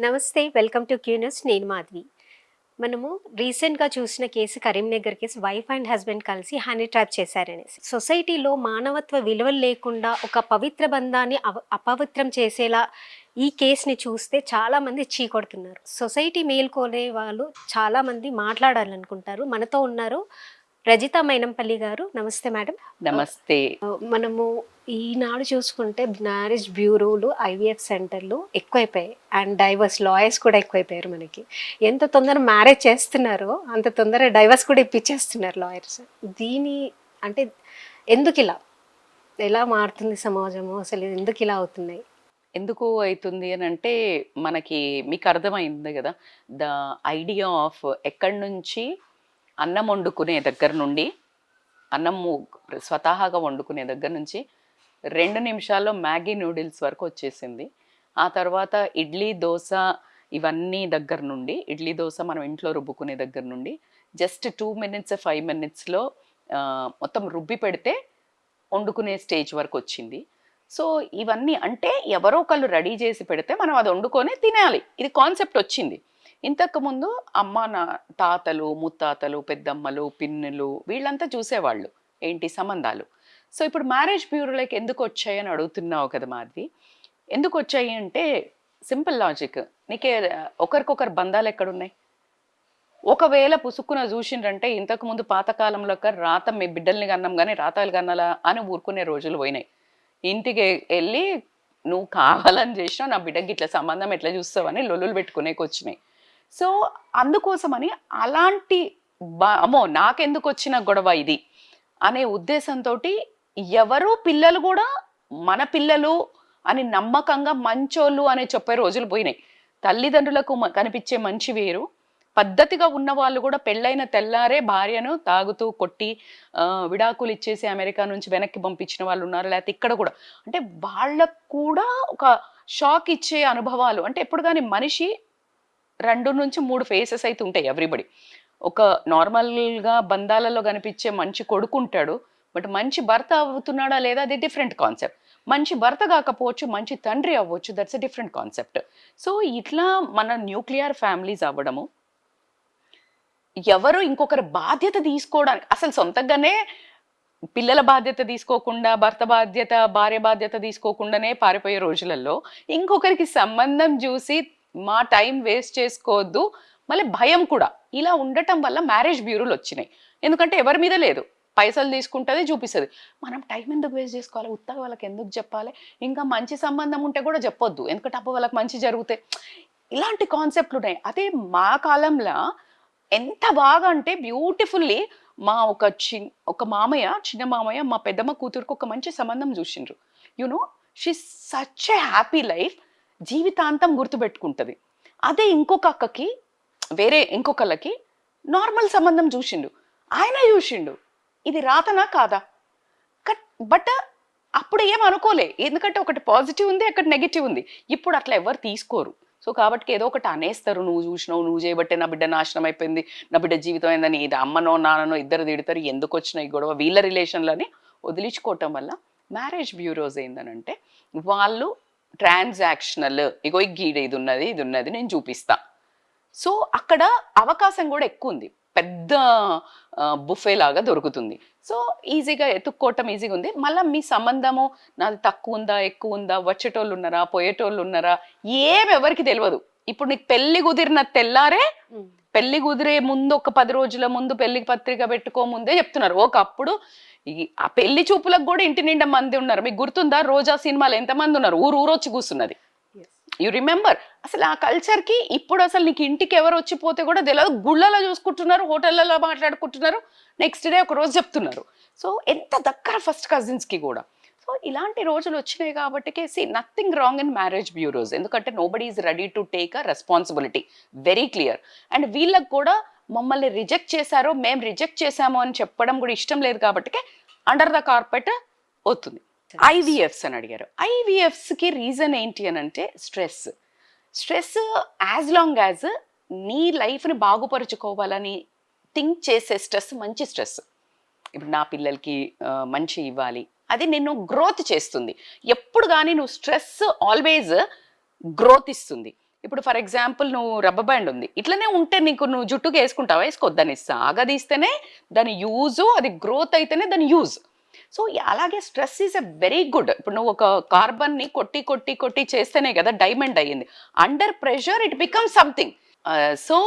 నమస్తే. Welcome to Q news. నేను మాధవి. మనము రీసెంట్‌గా చూసిన case Karimnagar case. Wife and husband కలిసి హనీ ట్రాప్ చేశారనేసి. సొసైటీలో మానవత్వ విలువలు లేకుండా ఒక పవిత్ర బంధాన్ని అపవిత్రం చేసేలా ఈ కేస్‌ని చూస్తే చాలామంది చీకొడుతున్నారు. సొసైటీ మేల్కొనే వాళ్ళు చాలామంది మాట్లాడాలనుకుంటారు. మనతో ఉన్నారు రజిత మైనంపల్లి గారు. నమస్తే మేడం. నమస్తే. మనము ఈనాడు చూసుకుంటే మ్యారేజ్ బ్యూరోలు, ఐవీఎఫ్ సెంటర్లు ఎక్కువైపోయాయి. అండ్ డైవర్స్ లాయర్స్ కూడా ఎక్కువైపోయారు మనకి. ఎంత తొందర మ్యారేజ్ చేస్తున్నారో అంత తొందర డైవర్స్ కూడా ఇప్పించేస్తున్నారు లాయర్స్. దీని అంటే ఎందుకు ఇలా? ఎలా మారుతుంది సమాజము? అసలు ఎందుకు ఇలా అవుతున్నాయి? ఎందుకు అవుతుంది అని అంటే మనకి మీకు అర్థమైంది కదా, ద ఐడియా ఆఫ్ ఎక్కడి నుంచి అన్నం వండుకునే దగ్గర నుండి, అన్నము స్వతహాగా వండుకునే దగ్గర నుంచి 2 నిమిషాల్లో మ్యాగీ నూడిల్స్ వరకు వచ్చేసింది. ఆ తర్వాత ఇడ్లీ దోశ ఇవన్నీ దగ్గర నుండి, ఇడ్లీ దోశ మనం ఇంట్లో రుబ్బుకునే దగ్గర నుండి జస్ట్ 2 మినిట్స్ 5 మినిట్స్లో మొత్తం రుబ్బి పెడితే వండుకునే స్టేజ్ వరకు వచ్చింది. సో ఇవన్నీ అంటే ఎవరో ఒకళ్ళు రెడీ చేసి పెడితే మనం అది వండుకొని తినాలి, ఇది కాన్సెప్ట్ వచ్చింది. ఇంతకుముందు అమ్మ నా తాతలు, ముత్తాతలు, పెద్దమ్మలు, పిన్నులు వీళ్ళంతా చూసేవాళ్ళు ఏంటి సంబంధాలు. సో ఇప్పుడు మ్యారేజ్ బ్యూరోలోకి ఎందుకు వచ్చాయి అని అడుగుతున్నావు కదా మాధవి. ఎందుకు వచ్చాయి అంటే సింపుల్ లాజిక్. నీకే ఒకరికొకరు బంధాలు ఎక్కడున్నాయి? ఒకవేళ పుసుక్కున చూసిండ్రంటే ఇంతకుముందు పాతకాలంలో రాత మీ బిడ్డల్ని కన్నాం కానీ రాతాలు కన్నాలా అని ఊరుకునే రోజులు పోయినాయి. ఇంటికి వెళ్ళి నువ్వు కావాలని చేసినా నా బిడ్డకి ఇట్లా సంబంధం ఎట్లా చూస్తావని లొల్లులు పెట్టుకునేకి వచ్చినాయి. సో అందుకోసమని అలాంటి అమ్మో నాకెందుకు వచ్చిన గొడవ ఇది అనే ఉద్దేశంతో ఎవరు పిల్లలు కూడా మన పిల్లలు అని నమ్మకంగా మంచోళ్ళు అనే చెప్పే రోజులు పోయినాయి. తల్లిదండ్రులకు కనిపించే మంచి వేరు, పద్ధతిగా ఉన్న వాళ్ళు కూడా పెళ్ళైన తెల్లారే భార్యను తాగుతూ కొట్టి విడాకులు ఇచ్చేసి అమెరికా నుంచి వెనక్కి పంపించిన వాళ్ళు ఉన్నారు. లేకపోతే ఇక్కడ కూడా అంటే వాళ్ళకు కూడా ఒక షాక్ ఇచ్చే అనుభవాలు. అంటే ఎప్పుడు కానీ మనిషి 2 నుంచి 3 ఫేసెస్ అయితే ఉంటాయి ఎవ్రీబడి. ఒక నార్మల్గా బంధాలలో కనిపించే మంచి కొడుకు ఉంటాడు, బట్ మంచి భర్త అవుతున్నాడా లేదా అది డిఫరెంట్ కాన్సెప్ట్. మంచి భర్త కాకపోవచ్చు, మంచి తండ్రి అవ్వచ్చు, that's a different concept. So ఇట్లా మన న్యూక్లియర్ ఫ్యామిలీస్ అవ్వడము, ఎవరు ఇంకొకరి బాధ్యత తీసుకోవడానికి అసలు సొంతంగానే పిల్లల బాధ్యత తీసుకోకుండా, భర్త బాధ్యత భార్య బాధ్యత తీసుకోకుండానే పారిపోయే రోజులలో ఇంకొకరికి సంబంధం చూసి మా టైం వేస్ట్ చేసుకోవద్దు, మళ్ళీ భయం కూడా. ఇలా ఉండటం వల్ల మ్యారేజ్ బ్యూరోలు వచ్చినాయి. ఎందుకంటే ఎవరి మీద లేదు, పైసలు తీసుకుంటుంది చూపిస్తుంది. మనం టైం ఎందుకు వేస్ట్ చేసుకోవాలి, ఉత్తగా వాళ్ళకి ఎందుకు చెప్పాలి, ఇంకా మంచి సంబంధం ఉంటే కూడా చెప్పొద్దు ఎందుకంటే అప్పుడు వాళ్ళకి మంచి జరిగితే, ఇలాంటి కాన్సెప్ట్లు ఉన్నాయి. అదే మా కాలంలో ఎంత బాగా అంటే బ్యూటిఫుల్లీ మా ఒక మామయ్య, చిన్న మామయ్య మా పెద్దమ్మ కూతురుకు ఒక మంచి సంబంధం చూసిండ్రు. You know she such a happy life, జీవితాంతం గుర్తుపెట్టుకుంటుంది. అదే ఇంకొక అక్కకి, వేరే ఇంకొకళ్ళకి నార్మల్ సంబంధం చూసిండు, ఆయన చూసిండు ఇది రాతనా కాదా. బట్ అప్పుడు ఏం అనుకోలే, ఎందుకంటే ఒకటి పాజిటివ్ ఉంది, ఒకటి నెగిటివ్ ఉంది. ఇప్పుడు అట్లా ఎవరు తీసుకోరు. సో కాబట్టి ఏదో ఒకటి అనేస్తారు, నువ్వు చూసినావు, నువ్వు చేయబట్టే నా బిడ్డ నాశనం అయిపోయింది, నా బిడ్డ జీవితం అయిందని. ఇది అమ్మనో నాన్ననో ఇద్దరు తిడతారు, ఎందుకు వచ్చిన ఈ గొడవ వీళ్ళ రిలేషన్లని వదిలించుకోవటం వల్ల మ్యారేజ్ బ్యూరోస్ ఏందనంటే వాళ్ళు ట్రాన్సాక్షనల్, ఇగో గీడ ఇది ఉన్నది ఇది ఉన్నది నేను చూపిస్తా. సో అక్కడ అవకాశం కూడా ఎక్కువ ఉంది, పెద్ద బుఫే లాగా దొరుకుతుంది. సో ఈజీగా ఎత్తుక్కోవటం ఈజీగా ఉంది. మళ్ళీ మీ సంబంధము నాది తక్కువ ఉందా ఎక్కువ ఉందా, వచ్చేటోళ్ళు ఉన్నారా పోయేటోళ్ళు ఉన్నారా ఏమి ఎవరికి తెలియదు. ఇప్పుడు నీకు పెళ్లి కుదిరిన తెల్లారే, పెళ్లి కుదిరే ముందు ఒక 10 రోజుల ముందు పెళ్లికి పత్రిక పెట్టుకో ముందే చెప్తున్నారు. ఒకప్పుడు ఆ పెళ్లి చూపులకు కూడా ఇంటి నిండా మంది ఉన్నారు. మీకు గుర్తుందా రోజా సినిమాలో ఎంతమంది ఉన్నారు, ఊరు వచ్చి కూర్చున్నది. You remember? అసలు ఆ కల్చర్కి ఇప్పుడు అసలు నీకు ఇంటికి ఎవరు వచ్చిపోతే కూడా తెలియదు, గుళ్ళలో చూసుకుంటున్నారు, హోటళ్ళలో మాట్లాడుకుంటున్నారు, నెక్స్ట్ డే ఒక రోజు చెప్తున్నారు. సో ఎంత దగ్గర ఫస్ట్ కజిన్స్కి కూడా. సో ఇలాంటి రోజులు వచ్చినాయి కాబట్టి see nothing wrong in marriage bureaus, ఎందుకంటే nobody is ready to take a responsibility, very clear. And వీళ్ళకి కూడా మమ్మల్ని రిజెక్ట్ చేశారో మేము రిజెక్ట్ చేశామో అని చెప్పడం కూడా ఇష్టం లేదు కాబట్టి అండర్ ద కార్పెట్ అవుతుంది. ఐవీఎఫ్స్ అని అడిగారు. ఐవీఎఫ్స్కి రీజన్ ఏంటి అని అంటే స్ట్రెస్. యాజ్ లాంగ్ యాజ్ నీ లైఫ్ని బాగుపరుచుకోవాలని థింక్ చేసే స్ట్రెస్ మంచి స్ట్రెస్. ఇప్పుడు నా పిల్లలకి మంచి ఇవ్వాలి, అది నిన్ను గ్రోత్ చేస్తుంది. ఎప్పుడు కానీ నువ్వు స్ట్రెస్ ఆల్వేజ్ గ్రోత్ ఇస్తుంది. ఇప్పుడు ఫర్ ఎగ్జాంపుల్ నువ్వు రబ్బర్ బ్యాండ్ ఉంది, ఇట్లనే ఉంటే నీకు నువ్వు జుట్టుకు వేసుకుంటావా? వేసుకోవద్దు. దాన్ని సాగదీస్తేనే దాని యూజు, అది గ్రోత్ అయితేనే దాని యూజ్. సో అలాగే stress is a very good. ఇప్పుడు నువ్వు ఒక కార్బన్ని కొట్టి కొట్టి కొట్టి చేస్తేనే కదా డైమండ్ అయ్యింది. Under pressure it become something. So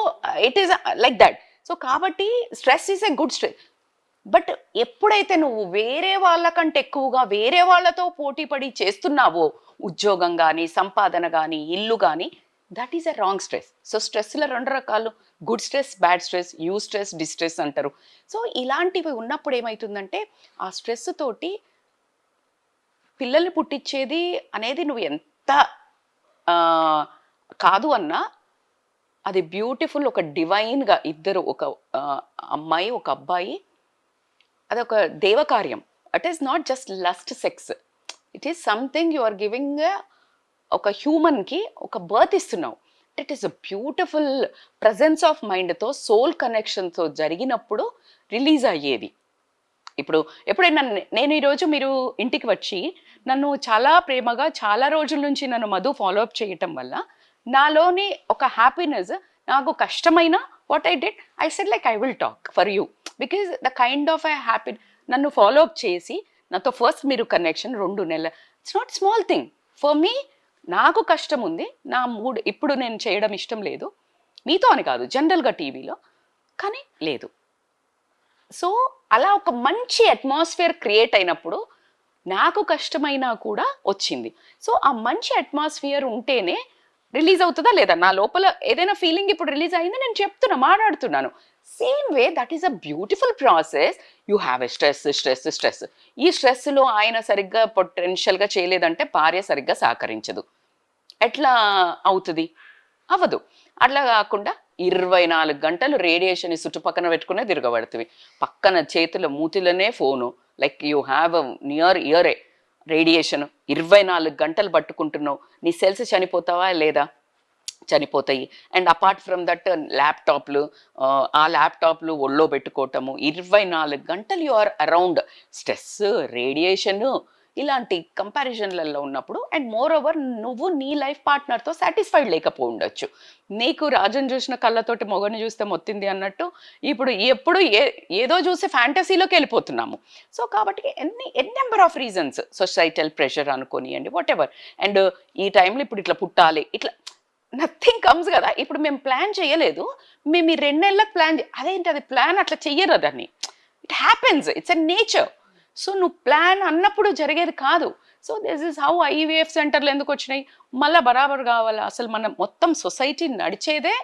it is like that. So కాబట్టి stress is a good stress. But ఎప్పుడైతే నువ్వు వేరే వాళ్ళకంటే ఎక్కువగా వేరే వాళ్ళతో పోటీ పడి చేస్తున్నావో, ఉద్యోగం కానీ, సంపాదన కానీ, ఇల్లు కానీ, that is a wrong stress. So స్ట్రెస్లో 2 రకాలు, good stress, bad stress, eustress, distress అంటారు. సో ఇలాంటివి ఉన్నప్పుడు ఏమవుతుందంటే ఆ స్ట్రెస్ తోటి పిల్లల్ని పుట్టించేది అనేది నువ్వు ఎంత కాదు అన్నా అది బ్యూటిఫుల్, ఒక డివైన్గా ఇద్దరు, ఒక అమ్మాయి ఒక అబ్బాయి, అదొక దేవకార్యం. It is not just lust sex, it is something you are giving. ఒక హ్యూమన్కి ఒక బర్త్ ఇస్తున్నావు. It is a beautiful presence of మైండ్తో, సోల్ కనెక్షన్తో జరిగినప్పుడు రిలీజ్ అయ్యేది. ఇప్పుడు ఎప్పుడైనా నేను ఈరోజు మీరు ఇంటికి వచ్చి నన్ను చాలా ప్రేమగా చాలా రోజుల నుంచి నన్ను మధు ఫాలోఅప్ చేయటం వల్ల నాలోని ఒక హ్యాపీనెస్, నాకు కష్టమైన what I did, I said like I will talk for you because the kind of a happy. నన్ను ఫాలోఅప్ చేసి నాతో ఫస్ట్ మీరు కనెక్షన్ 2 నెలలు, it's not small thing for me. నాకు కష్టం ఉంది, నా మూడ్ ఇప్పుడు నేను చేయడం ఇష్టం లేదు, మీతో అని కాదు జనరల్గా టీవీలో, కానీ లేదు. సో అలా ఒక మంచి అట్మాస్ఫియర్ క్రియేట్ అయినప్పుడు నాకు కష్టమైనా కూడా వచ్చింది. సో ఆ మంచి అట్మాస్ఫియర్ ఉంటేనే రిలీజ్ అవుతుందా లేదా, నా లోపల ఏదైనా ఫీలింగ్ ఇప్పుడు రిలీజ్ అయింది, నేను చెప్తున్నా, మాట్లాడుతున్నాను. Same way that is a beautiful process. You have a stress stress stress. ఈ స్ట్రెస్లో ఆయన సరిగ్గా పొటెన్షియల్గా చేయలేదంటే భార్య సరిగ్గా సహకరించదు. ఎట్లా అవుతుంది? అవ్వదు. అట్లా కాకుండా 24 గంటలు రేడియేషన్ చుట్టుపక్కన పెట్టుకునే తిరగబడుతుంది. పక్కన చేతుల మూతిలోనే phone, like you have near ఇయరే రేడియేషన్ 24 గంటలు పట్టుకుంటున్నావు. నీ సెల్స్ చనిపోతావా లేదా? చనిపోతాయి. అండ్ అపార్ట్ ఫ్రమ్ దట్ ల్యాప్టాప్లు, ఆ ల్యాప్టాప్లు ఒళ్ళో పెట్టుకోవటము, 24 గంటలు you are around stress, radiation, ఇలాంటి కంపారిజన్లలో ఉన్నప్పుడు. అండ్ మోర్ ఓవర్ నువ్వు నీ లైఫ్ పార్ట్నర్తో సాటిస్ఫైడ్ లేకపో ఉండొచ్చు. నీకు రాజుని చూసిన కళ్ళతోటి మొగని చూస్తే మొత్తింది అన్నట్టు ఇప్పుడు ఎప్పుడు ఏదో చూసి ఫ్యాంటసీలోకి వెళ్ళిపోతున్నాము. సో కాబట్టి n number of reasons, societal pressure అనుకోనియండి, వాట్ ఎవర్. అండ్ ఈ టైంలో ఇప్పుడు ఇట్లా పుట్టాలి, ఇట్లా నథింగ్ కమ్స్ కదా. ఇప్పుడు మేము ప్లాన్ చేయలేదు, మేము ఈ 2 నెలలకు ప్లాన్ అదేంటి, అది ప్లాన్ అట్లా చెయ్యరు, దాన్ని it happens, it's a nature. So నువ్వు ప్లాన్ అన్నప్పుడు జరిగేది కాదు. So this is how IVF సెంటర్లు ఎందుకు వచ్చినాయి, మళ్ళీ బరాబర్ కావాలా. అసలు మనం మొత్తం సొసైటీ నడిచేదే,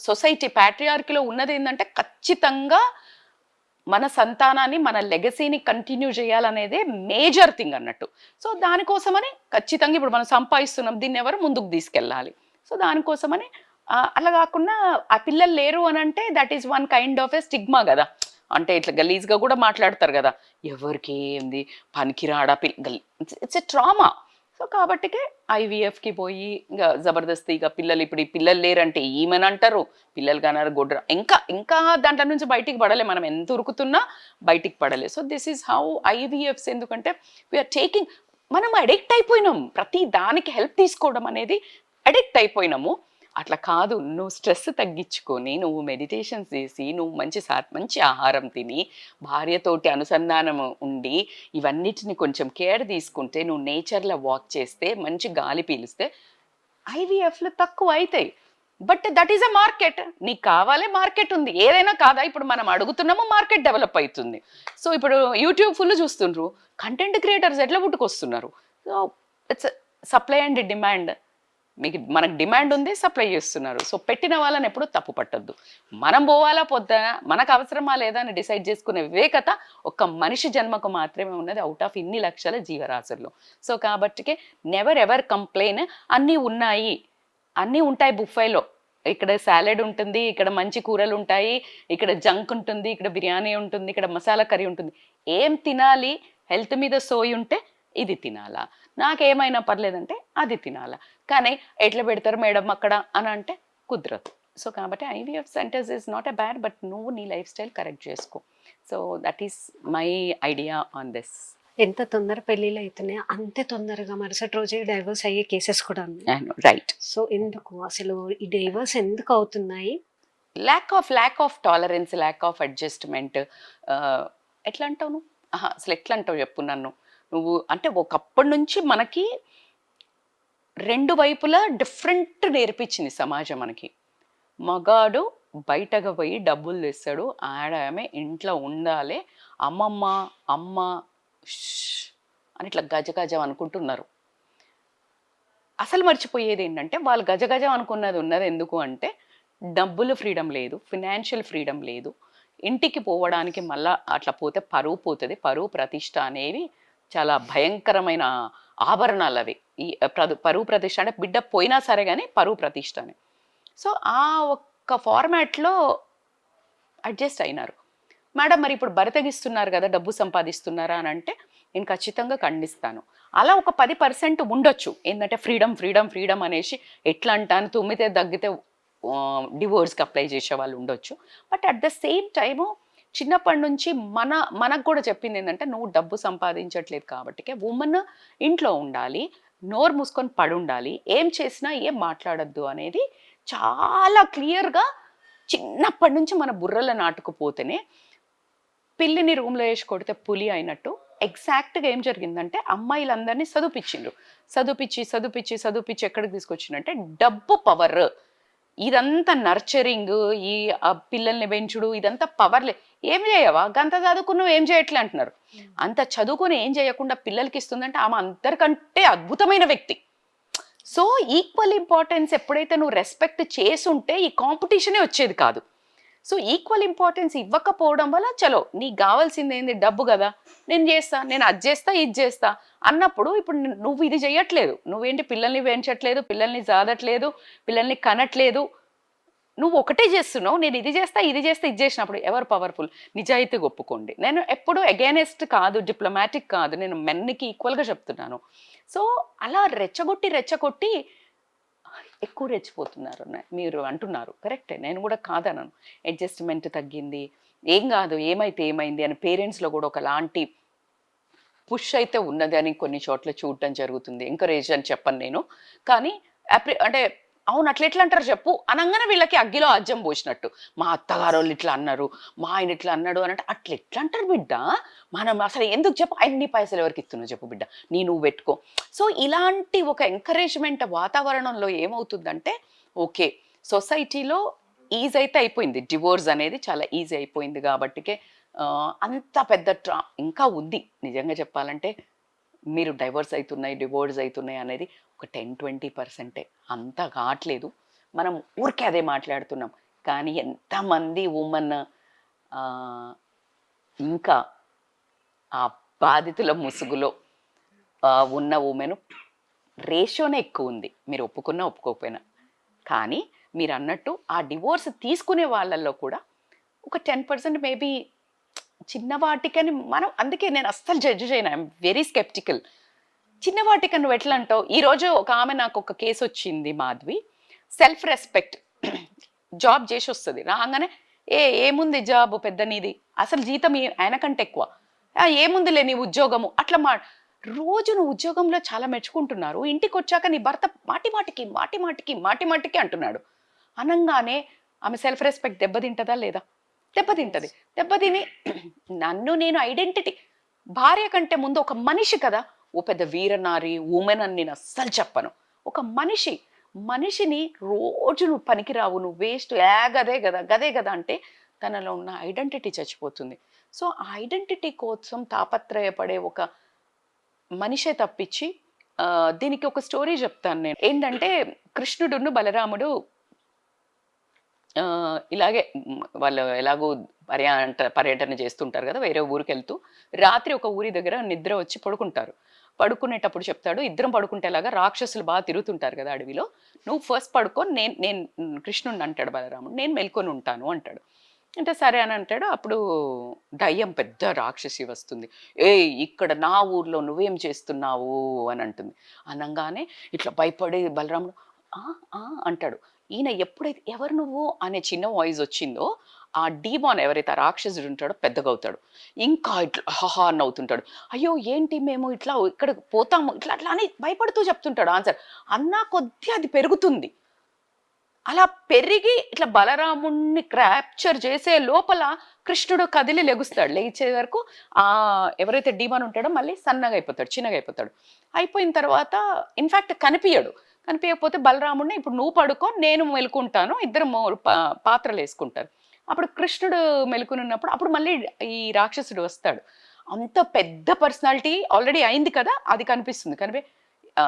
సొసైటీ ప్యాట్రియార్కీలో ఉన్నది ఏంటంటే ఖచ్చితంగా మన సంతానాన్ని, మన లెగసీని కంటిన్యూ చేయాలనేదే మేజర్ థింగ్ అన్నట్టు. సో దానికోసమని ఖచ్చితంగా ఇప్పుడు మనం సంపాదిస్తున్నాం, దీన్ని ఎవరు ముందుకు తీసుకెళ్ళాలి. సో దానికోసమని అలా కాకుండా ఆ పిల్లలు లేరు అని అంటే that is one kind of a stigma కదా. అంటే ఇట్లా గలీజ్గా కూడా మాట్లాడతారు కదా, ఎవరికి ఏంది పనికిరాడా ఇట్స్ ఎ ట్రామా. సో కాబట్టికే ఐవీఎఫ్కి పోయి ఇంకా జబర్దస్తిగా పిల్లలు, ఇప్పుడు ఈ పిల్లలు లేరంటే ఈమెను అంటారు, పిల్లలు కానారు గొడ్ర, ఇంకా దాంట్లో నుంచి బయటికి పడలే, మనం ఎంత ఉరుకుతున్నా బయటికి పడలే. So this is how IVFs. ఎందుకంటే వీఆర్ టేకింగ్, మనం అడిక్ట్ అయిపోయినాం, ప్రతి దానికి హెల్ప్ తీసుకోవడం అనేది అడిక్ట్ అయిపోయినాము. అట్లా కాదు, నువ్వు స్ట్రెస్ తగ్గించుకొని, నువ్వు మెడిటేషన్ చేసి, నువ్వు మంచి ఆహారం తిని, భార్యతోటి అనుసంధానం ఉండి, ఇవన్నిటిని కొంచెం కేర్ తీసుకుంటే, నువ్వు నేచర్లో వాక్ చేస్తే, మంచి గాలి పీలిస్తే ఐవీఎఫ్లు తక్కువ అవుతాయి. But that is a market. నీకు కావాలే, మార్కెట్ ఉంది, ఏదైనా కాదా. ఇప్పుడు మనం అడుగుతున్నాము, మార్కెట్ డెవలప్ అవుతుంది. సో ఇప్పుడు యూట్యూబ్ ఫుల్ చూస్తుండ్రు, కంటెంట్ క్రియేటర్స్ ఎట్లా పుట్టుకొస్తున్నారు. So it's supply and demand. మనకు డిమాండ్ ఉంది, సప్లై చేస్తున్నారు. సో పెట్టిన వాళ్ళని ఎప్పుడు తప్పు పట్టద్దు. మనం పోవాలా పొద్దున, మనకు అవసరమా లేదా అని డిసైడ్ చేసుకునే వివేకత ఒక్క మనిషి జన్మకు మాత్రమే ఉన్నది, అవుట్ ఆఫ్ ఇన్ని లక్షల జీవరాశుల్లో. సో కాబట్టికే నెవర్ ఎవర్ కంప్లైన్. అన్నీ ఉంటాయి బుఫేలో. ఇక్కడ సాలెడ్ ఉంటుంది, ఇక్కడ మంచి కూరలు ఉంటాయి, ఇక్కడ జంక్ ఉంటుంది, ఇక్కడ బిర్యానీ ఉంటుంది, ఇక్కడ మసాలా కర్రీ ఉంటుంది. ఏం తినాలి, హెల్త్ మీద సోయి ఉంటే ఇది తినాలా, నాకేమైనా పర్లేదంటే అది తినాలా. కానీ ఎట్లా పెడతారు మేడం అక్కడ అని అంటే కుదరదు. సో కాబట్టి IVF centres is not a bad, but నువ్వు నీ లైఫ్ స్టైల్ కరెక్ట్ చేసుకో. So that is my idea on this. ఎంత తొందర పెళ్ళిళ్ళు అవుతున్నాయో అంతే తొందరగా మరుసటి రోజే డైవర్స్ అయ్యే కేసెస్ కూడా ఉన్నాయి. రైట్. సో ఎందుకు అసలు ఈ డైవర్స్ ఎందుకు అవుతున్నాయి? Lack of tolerance, lack of adjustment. ఎట్లా అంటావు నువ్వు? అసలు ఎట్లా అంటావు చెప్పు నన్ను. నువ్వు అంటే ఒకప్పటి నుంచి మనకి రెండు వైపులా డిఫరెంట్ నేర్పించింది సమాజం మనకి. మగాడు బయటకు పోయి డబ్బులు తెస్తాడు, ఆమె ఇంట్లో ఉండాలి, అమ్మమ్మ అమ్మ అని ఇట్లా గజగజం అనుకుంటున్నారు. అసలు మర్చిపోయేది ఏంటంటే వాళ్ళు గజగజం అనుకున్నది ఉన్నది ఎందుకు అంటే డబ్బులు ఫ్రీడమ్ లేదు, ఫినాన్షియల్ ఫ్రీడమ్ లేదు, ఇంటికి పోవడానికి మళ్ళా అట్లా పోతే పరువు పోతుంది, పరువు ప్రతిష్ట అనేవి చాలా భయంకరమైన ఆభరణాలు అవి. ఈ పరువు ప్రతిష్ట అంటే బిడ్డ పోయినా సరే కానీ పరువు ప్రతిష్ట అని. సో ఆ ఒక్క ఫార్మాట్లో అడ్జస్ట్ అయినారు. మేడం మరి ఇప్పుడు బరితెగిస్తున్నారు కదా, డబ్బు సంపాదిస్తున్నారా అని అంటే నేను ఖచ్చితంగా ఖండిస్తాను. అలా ఒక 10% ఉండొచ్చు ఏంటంటే ఫ్రీడమ్ ఫ్రీడమ్ ఫ్రీడమ్ అనేసి ఎట్లా అంటాను తుమ్మితే దగ్గితే డివోర్స్కి అప్లై చేసే వాళ్ళు ఉండొచ్చు. But at the same time చిన్నప్పటి నుంచి మనకు కూడా చెప్పింది ఏంటంటే నువ్వు డబ్బు సంపాదించట్లేదు కాబట్టి ఉమెన్ ఇంట్లో ఉండాలి, నోరు మూసుకొని పడి ఉండాలి, ఏం చేసినా ఏం మాట్లాడద్దు అనేది చాలా క్లియర్గా చిన్నప్పటి నుంచి మన బుర్రలో నాటుకుపోతేనే పిల్లిని రూమ్లో వేసి కొడితే పులి అయినట్టు ఎగ్జాక్ట్గా ఏం జరిగిందంటే అమ్మాయిలందరినీ చదువుపిచ్చి ఎక్కడికి తీసుకొచ్చిందంటే డబ్బు పవర్. ఇదంతా నర్చరింగ్, ఈ పిల్లల్ని పెంచుడు ఇదంతా పవర్లే. ఏం చేయవా గంత చదువుకున్నావు ఏం చేయట్లే అంటున్నారు. అంత చదువుకుని ఏం చేయకుండా పిల్లలకి ఇస్తుందంటే ఆమె అందరికంటే అద్భుతమైన వ్యక్తి. సో ఈక్వల్ ఇంపార్టెన్స్ ఎప్పుడైతే నువ్వు రెస్పెక్ట్ చేసుంటే ఈ కాంపిటీషనే వచ్చేది కాదు. సో ఈక్వల్ ఇంపార్టెన్స్ ఇవ్వకపోవడం వల్ల చలో నీకు కావాల్సింది ఏంది డబ్బు కదా, నేను చేస్తా, నేను అది చేస్తా ఇది చేస్తా అన్నప్పుడు ఇప్పుడు నువ్వు ఇది చేయట్లేదు, నువ్వేంటి పిల్లల్ని పెంచట్లేదు, పిల్లల్ని జాదట్లేదు, పిల్లల్ని కనట్లేదు, నువ్వు ఒకటే చేస్తున్నావు, నేను ఇది చేస్తా ఇది చేసినప్పుడు ఎవరు పవర్ఫుల్? నిజాయితీగా ఒప్పుకోండి. నేను ఎప్పుడు అగైనెస్ట్ కాదు, డిప్లొమాటిక్ కాదు, నేను మెన్కి ఈక్వల్గా చెప్తున్నాను. సో అలా రెచ్చగొట్టి ఎక్కువ రెచ్చిపోతున్నారు మీరు అంటున్నారు, కరెక్టే, నేను కూడా కాదనను. అడ్జస్ట్మెంట్ తగ్గింది, ఏం కాదు, ఏమైతే ఏమైంది అని పేరెంట్స్లో కూడా ఒకలాంటి పుష్ అయితే ఉన్నది అని కొన్ని చోట్ల చూడటం జరుగుతుంది. ఎంకరేజ్ అని చెప్పను నేను, కానీ అంటే అవును అట్లా ఎట్లా అంటారు చెప్పు అనగానే వీళ్ళకి అగ్గిలో అజ్జం పోసినట్టు. మా అత్తగారు వాళ్ళు ఇట్లా అన్నారు, మా ఆయన ఇట్లా అన్నాడు అని అంటే అట్లా ఎట్లా అంటారు బిడ్డ? మనం అసలు ఎందుకు చెప్పు, అన్ని పైసలు ఎవరికి ఇస్తున్నావు చెప్పు బిడ్డ, నువ్వు పెట్టుకో. సో ఇలాంటి ఒక ఎంకరేజ్మెంట్ వాతావరణంలో ఏమవుతుందంటే ఓకే సొసైటీలో ఈజీ అయితే అయిపోయింది, డివోర్స్ అనేది చాలా ఈజీ అయిపోయింది కాబట్టికే అంత పెద్ద ఇంకా ఉంది నిజంగా చెప్పాలంటే. మీరు డివోర్స్ అవుతున్నాయి అనేది ఒక 10-20% అంతా కావట్లేదు. మనం ఊరికే అదే మాట్లాడుతున్నాం, కానీ ఎంతమంది ఉమెన్ ఇంకా ఆ బాధితుల ముసుగులో ఉన్న ఉమెన్ రేషియోనే ఎక్కువ ఉంది, మీరు ఒప్పుకున్నా ఒప్పుకోకపోయినా. కానీ మీరు అన్నట్టు ఆ డివోర్స్ తీసుకునే వాళ్ళల్లో కూడా ఒక 10% మేబీ చిన్నవాటికని మనం, అందుకే నేను అస్సలు జడ్జి చేయను, ఐఎమ్ వెరీ స్కెప్టికల్. చిన్నవాటికని నువ్వు ఎట్లా అంటావు? ఈరోజు ఒక ఆమె నాకు ఒక కేసు వచ్చింది మాధవి, సెల్ఫ్ రెస్పెక్ట్, జాబ్ చేసి వస్తుంది, రాగానే ఏముంది జాబ్ పెద్ద నీది, అసలు జీతం ఆయన కంటే ఎక్కువ, ఏముందిలే నీ ఉద్యోగము అట్లా రోజు నువ్వు ఉద్యోగంలో చాలా మెచ్చుకుంటున్నారు, ఇంటికి వచ్చాక నీ భర్త మాటి మాటికి అంటున్నాడు అనంగానే ఆమె సెల్ఫ్ రెస్పెక్ట్ దెబ్బతింటదా లేదా? దెబ్బతింటది. దెబ్బతిని నేను ఐడెంటిటీ, భార్య కంటే ముందు ఒక మనిషి కదా, ఓ పెద్ద వీరనారి ఉమెన్ అని నేను అస్సలు చెప్పను. ఒక మనిషిని రోజు నువ్వు పనికిరావు, నువ్వు వేస్ట్, గదే కదా అంటే తనలో ఉన్న ఐడెంటిటీ చచ్చిపోతుంది. సో ఆ ఐడెంటిటీ కోసం తాపత్రయపడే ఒక మనిషే తప్పించి దీనికి ఒక స్టోరీ చెప్తాను నేను. ఏంటంటే కృష్ణుడును బలరాముడు ఇలాగే వాళ్ళు ఎలాగో పర్యటన చేస్తుంటారు కదా, వేరే ఊరికి వెళ్తూ రాత్రి ఒక ఊరి దగ్గర నిద్ర వచ్చి పడుకునేటప్పుడు చెప్తాడు, ఇద్దరం పడుకుంటేలాగా రాక్షసులు బాగా తిరుగుతుంటారు కదా అడవిలో, నువ్వు ఫస్ట్ పడుకో, నేను కృష్ణుడిని అంటాడు బలరాముడు, నేను మెల్కొని ఉంటాను అంటాడు. అంటే సరే అని అంటాడు. అప్పుడు దయ్యం పెద్ద రాక్షసి వస్తుంది, ఇక్కడ నా ఊర్లో నువ్వేం చేస్తున్నావు అని అంటుంది. అనగానే ఇట్లా భయపడి బలరాముడు అంటాడు. ఈయన ఎప్పుడైతే ఎవరు నువ్వు అనే చిన్న వాయిస్ వచ్చిందో ఆ డీమాన్ ఎవరైతే ఆ రాక్షసుడు ఉంటాడో పెద్దగా అవుతాడు. ఇంకా ఇట్లా హహా అని నవ్వుతుంటాడు. అయ్యో ఏంటి మేము ఇట్లా ఇక్కడ పోతాము ఇట్లా అట్లా అని భయపడుతూ చెప్తుంటాడు ఆన్సర్. అన్నా కొద్దీ అది పెరుగుతుంది. అలా పెరిగి ఇట్లా బలరాముణ్ణి క్యాప్చర్ చేసే లోపల కృష్ణుడు కదిలి లెగుస్తాడు. లేచే వరకు ఆ ఎవరైతే డీమాన్ ఉంటాడో మళ్ళీ సన్నగా అయిపోతాడు, చిన్నగా అయిపోతాడు. అయిపోయిన తర్వాత ఇన్ఫాక్ట్ కనిపించడు. కనిపించకపోతే బలరాముడిని ఇప్పుడు నువ్వు పడుకో నేను మెలుకుంటాను, ఇద్దరు పాత్రలు వేసుకుంటారు. అప్పుడు కృష్ణుడు మెలుకునున్నప్పుడు అప్పుడు మళ్ళీ ఈ రాక్షసుడు వస్తాడు. అంత పెద్ద పర్సనాలిటీ ఆల్రెడీ అయింది కదా, అది కనిపిస్తుంది. ఆ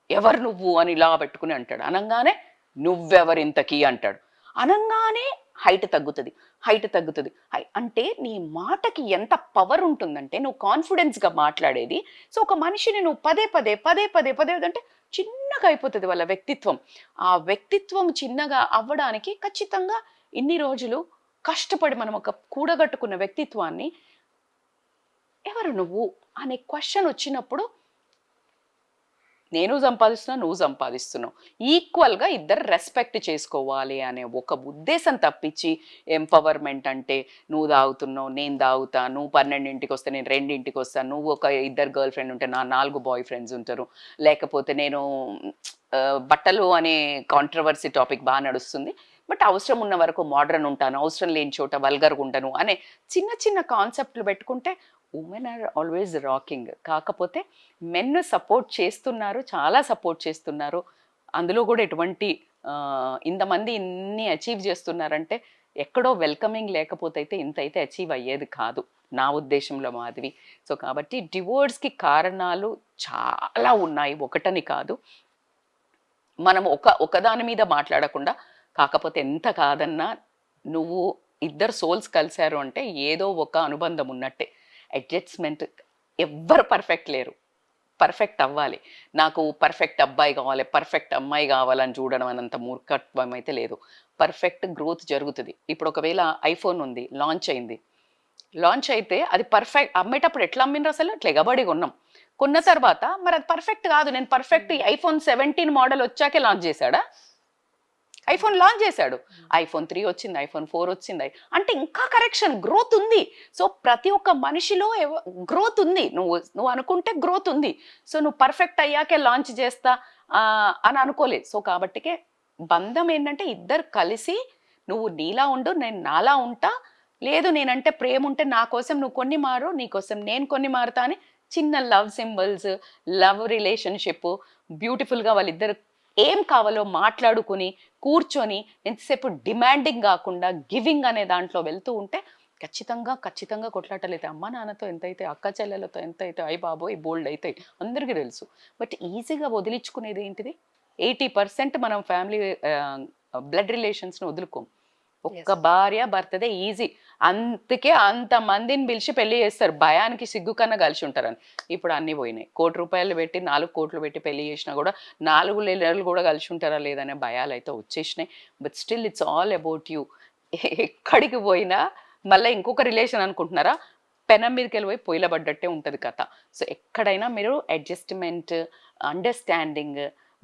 ఎవరు నువ్వు అని ఇలా పెట్టుకుని అంటాడు. అనగానే నువ్వెవరింతకీ అంటాడు. అనంగానే హైట్ తగ్గుతుంది, హైట్ తగ్గుతుంది. అంటే నీ మాటకి ఎంత పవర్ ఉంటుందంటే నువ్వు కాన్ఫిడెన్స్గా మాట్లాడేది. సో ఒక మనిషిని నువ్వు పదే పదే పదే పదే పదే అంటే చిన్నగా అయిపోతుంది వాళ్ళ వ్యక్తిత్వం. ఆ వ్యక్తిత్వం చిన్నగా అవ్వడానికి ఖచ్చితంగా ఇన్ని రోజులు కష్టపడి మనం ఒక కూడగట్టుకున్న వ్యక్తిత్వాన్ని ఎవరు నువ్వు అనే క్వశ్చన్ వచ్చినప్పుడు నేను సంపాదిస్తున్నా, నువ్వు సంపాదిస్తున్నావు, ఈక్వల్గా ఇద్దరు రెస్పెక్ట్ చేసుకోవాలి అనే ఒక ఉద్దేశం తప్పించి ఎంపవర్మెంట్ అంటే నువ్వు తాగుతున్నావు నేను తాగుతా, నువ్వు 12ంటికి వస్తే నేను 2ంటికి వస్తాను, నువ్వు ఒక ఇద్దరు గర్ల్ ఫ్రెండ్ ఉంటే నా 4 బాయ్ ఫ్రెండ్స్ ఉంటారు, లేకపోతే నేను బట్టలు అనే కాంట్రవర్సీ టాపిక్ బాగా నడుస్తుంది, బట్ అవసరం ఉన్న వరకు మోడర్న్ ఉంటాను, అవసరం లేని చోట వల్గర్గా ఉంటాను అనే చిన్న చిన్న కాన్సెప్ట్లు పెట్టుకుంటే ఉమెన్ ఆర్ ఆల్వేస్ రాకింగ్. కాకపోతే మెన్ సపోర్ట్ చేస్తున్నారు, చాలా సపోర్ట్ చేస్తున్నారు. అందులో కూడా ఎటువంటి ఇంతమంది ఇన్ని అచీవ్ చేస్తున్నారంటే ఎక్కడో వెల్కమింగ్ లేకపోతే అయితే ఇంత అయితే అచీవ్ అయ్యేది కాదు నా ఉద్దేశంలో మాధవి. సో కాబట్టి డివోర్స్కి కారణాలు చాలా ఉన్నాయి, ఒకటని కాదు. మనం ఒకదాని మీద మాట్లాడకుండా, కాకపోతే ఎంత కాదన్నా నువ్వు ఇద్దరు సోల్స్ కలిశారు అంటే ఏదో ఒక అనుబంధం ఉన్నట్టే. అడ్జస్ట్మెంట్ ఎవ్వరు పర్ఫెక్ట్ లేరు, పర్ఫెక్ట్ అవ్వాలి. నాకు పర్ఫెక్ట్ అబ్బాయి కావాలి, పర్ఫెక్ట్ అమ్మాయి కావాలని చూడడం అనంత మూర్ఖత్వం అయితే లేదు. పర్ఫెక్ట్ గ్రోత్ జరుగుతుంది. ఇప్పుడు ఒకవేళ ఐఫోన్ ఉంది, లాంచ్ అయింది, లాంచ్ అయితే అది పర్ఫెక్ట్ అమ్మేటప్పుడు ఎట్లా అమ్మిండ్రు అసలు ఇట్లా ఎగబడి కొన్నాం. కొన్న తర్వాత మరి అది పర్ఫెక్ట్ కాదు, నేను పర్ఫెక్ట్ ఐఫోన్ 17 మోడల్ వచ్చాకే లాంచ్ చేశాడా? ఐఫోన్ లాంచ్ చేశాడు, ఐఫోన్ 3 వచ్చింది, ఐఫోన్ 4 వచ్చింది, అంటే ఇంకా కరెక్షన్ గ్రోత్ ఉంది. సో ప్రతి ఒక్క మనిషిలో గ్రోత్ ఉంది. నువ్వు అనుకుంటే గ్రోత్ ఉంది. సో నువ్వు పర్ఫెక్ట్ అయ్యాకే లాంచ్ చేస్తా అని అనుకోలేదు. సో కాబట్టికే బంధం ఏంటంటే ఇద్దరు కలిసి నువ్వు నీలా ఉండు, నేను నాలా ఉంటా, లేదు నేనంటే ప్రేమ ఉంటే నా కోసం నువ్వు కొన్ని మారు, నీ కోసం నేను కొన్ని మారుతా అని చిన్న లవ్ సింబల్స్, లవ్ రిలేషన్షిప్ బ్యూటిఫుల్గా వాళ్ళిద్దరు ఏం కావాలో మాట్లాడుకుని కూర్చొని ఎంతసేపు డిమాండింగ్ కాకుండా గివింగ్ అనే దాంట్లో వెళ్తూ ఉంటే ఖచ్చితంగా ఖచ్చితంగా కొట్లాటలైతే అమ్మ నాన్నతో ఎంతైతే, అక్క చెల్లెలతో ఎంతైతే, అయ్య బాబోయ్ బోల్డ్ అవుతాయి, అందరికీ తెలుసు. బట్ ఈజీగా వదిలించుకునేది ఏంటిది? 80% మనం ఫ్యామిలీ బ్లడ్ రిలేషన్స్ని వదులుకోం. ఒక్క భార్య భర్తదే ఈజీ. అందుకే అంతమందిని పిలిచి పెళ్లి చేస్తారు, భయానికి సిగ్గు కన్నా కలిసి ఉంటారని. ఇప్పుడు అన్నీ పోయినాయి. ₹1 పెట్టి 4 కోట్లు పెట్టి పెళ్లి చేసినా కూడా 4 నెలలు కూడా కలిసి ఉంటారా లేదనే భయాలు అయితే వచ్చేసినాయి. But still it's all about you. ఎక్కడికి పోయినా మళ్ళీ ఇంకొక రిలేషన్ అనుకుంటున్నారా, పెనం మీదకి వెళ్ళిపోయి పొయ్యిల పడ్డట్టే ఉంటుంది కథ. సో ఎక్కడైనా మీరు అడ్జస్ట్మెంట్, అండర్స్టాండింగ్,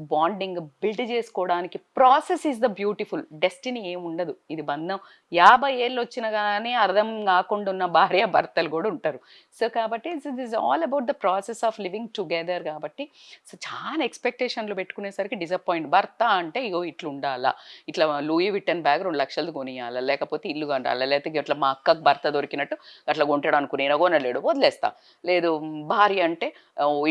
బాండింగ్ బిల్డ్ చేసుకోవడానికి process is the beautiful. Destiny ఏమి ఉండదు. ఇది బంధం 50 ఏళ్ళు వచ్చినా కానీ అర్థం కాకుండా ఉన్న భార్య భర్తలు కూడా ఉంటారు. సో కాబట్టి it is all about the process of living together. కాబట్టి సో చాలా ఎక్స్పెక్టేషన్లు పెట్టుకునేసరికి డిసప్పాయింట్. భర్త అంటే ఇగో ఇట్లా ఉండాలా, ఇట్లా లూయి విట్టన్ బ్యాగ్ 2 లక్షలు కొనియాలా, లేకపోతే ఇల్లు కొనాలా, లేకపోతే ఇట్లా మా అక్కకు భర్త దొరికినట్టు అట్లా కొంటాడు అనుకుని కొనలేడు, వదిలేస్తా. లేదు భార్య అంటే